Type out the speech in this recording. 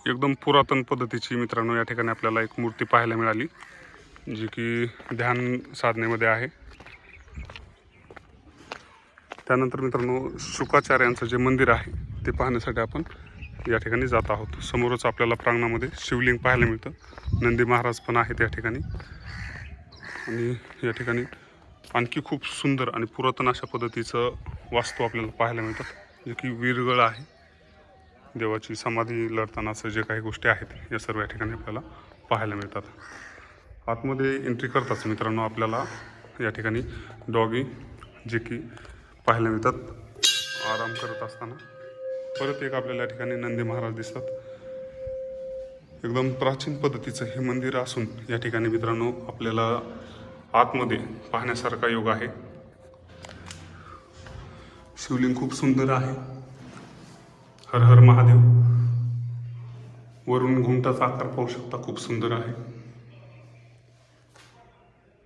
एकदम पुरातन पद्धतीची मित्रांनो या ठिकाणी आपल्याला एक मूर्ती पाहायला मिळाली, जी की ध्यान साधनेमध्ये आहे। त्यानंतर मित्रांनो शुकाचार्यांचं जे मंदिर आहे ते पाहण्यासाठी आपण या ठिकाणी जात आहोत। समोरच आपल्याला प्रांगणामध्ये शिवलिंग पाहायला मिळतं, नंदी महाराज पण आहेत या ठिकाणी। आणि या ठिकाणी आणखी खूप सुंदर आणि पुरातन अशा पद्धतीचं वास्तू आपल्याला पाहायला मिळतात, जे की वीरगळ आहे। देवाची समाधी लढतानाचं जे काही गोष्टी आहेत या सर्व या ठिकाणी आपल्याला पाहायला मिळतात। आतमध्ये एंट्री करताच मित्रांनो आपल्याला या ठिकाणी डॉगी जे की पाहायला मिळतात आराम करत असताना। परत एक आपल्याला या ठिकाणी नंदी महाराज दिसतात। एकदम प्राचीन पद्धतीचं हे मंदिर असून या ठिकाणी मित्रांनो आपल्याला आतमध्ये पाहण्यासारखा योग आहे। शिवलिंग खूप सुंदर आहे। हर हर महादेव। वरून घुमटाचा आकार पाहू शकता, खूप सुंदर आहे।